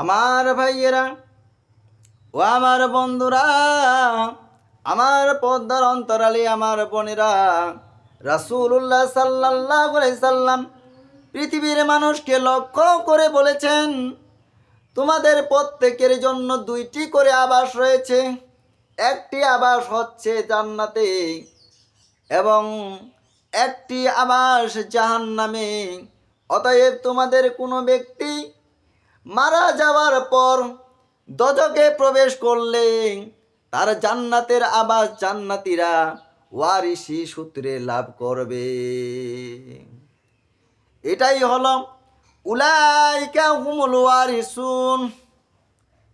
আমার ভাইয়েরা ও আমার বন্ধুরা, আমার পদ্মার অন্তরালে আমার বোনেরা, রাসূলুল্লাহ সাল্লাল্লাহু আলাইহি সাল্লাম পৃথিবীর মানুষকে লক্ষ্য করে বলেছেন, তোমাদের প্রত্যেকের জন্য দুইটি করে আবাস রয়েছে। একটি আবাস হচ্ছে জান্নাতে এবং একটি আবাস জাহান্নামে। অতএব তোমাদের কোনো ব্যক্তি মারা যাওয়ার পর দোজখে প্রবেশ করলে তার জান্নাতের আবাস জান্নাতীরা ওয়ারিসি সূত্রে লাভ করবে। এটাই হলো উলাইকা হুমুল ওয়ারিসুন,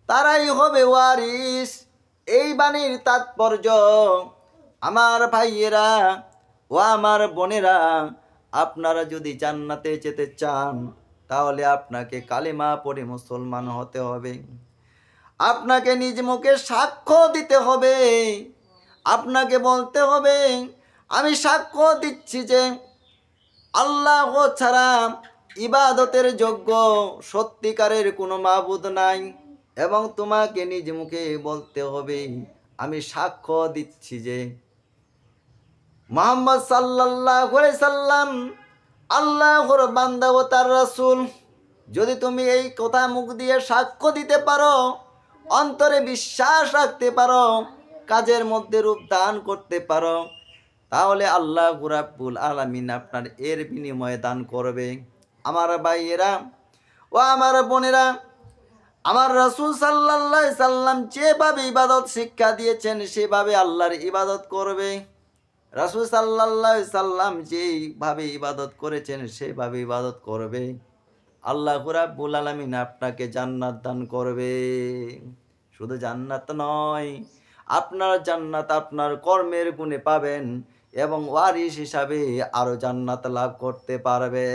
তারাই হবে ওয়ারিস। এই বাণীর তাৎপর্য, আমার ভাইয়েরা ও আমার বোনেরা, আপনারা যদি জান্নাতে যেতে চান তাহলে আপনাকে কালেমা পড়ে মুসলমান হতে হবে। আপনাকে নিজ মুখে সাক্ষ্য দিতে হবে। আপনাকে বলতে হবে, আমি সাক্ষ্য দিচ্ছি যে আল্লাহ ছাড়া ইবাদতের যোগ্য সত্যিকারের কোনো মাবুদ নাই। এবং তোমাকে নিজ মুখে বলতে হবে, আমি সাক্ষ্য দিচ্ছি যে মুহাম্মদ সাল্লাল্লাহু আলাইহি সাল্লাম আল্লাহর বান্দা ও তার রাসূল। যদি তুমি এই কথা মুখ দিয়ে সাক্ষ্য দিতে পারো, অন্তরে বিশ্বাস রাখতে পারো, কাজের মধ্যে রূপ দান করতে পারো, তাহলে আল্লাহ রাব্বুল আলামিন আপনার এর বিনিময়ে দান করবে। আমার ভাইয়েরা ও আমার বোনেরা, আমার রাসূল সাল্লাল্লাহু আলাইহি সাল্লাম যেভাবে ইবাদত শিক্ষা দিয়েছেন সেভাবে আল্লাহর ইবাদত করবে। রাসূল সাল্লাল্লাহু আলাইহি সাল্লাম যেভাবে ইবাদত করেছেন সেভাবে ইবাদত করবে। আল্লাহ রাব্বুল আলামিন আপনাকে জান্নাত দান করবে। শুধু জান্নাত নয়, আপনার জান্নাত আপনার কর্মের গুণে পাবেন এবং ওয়ারিস হিসাবে আরো জান্নাত লাভ করতে পারবে।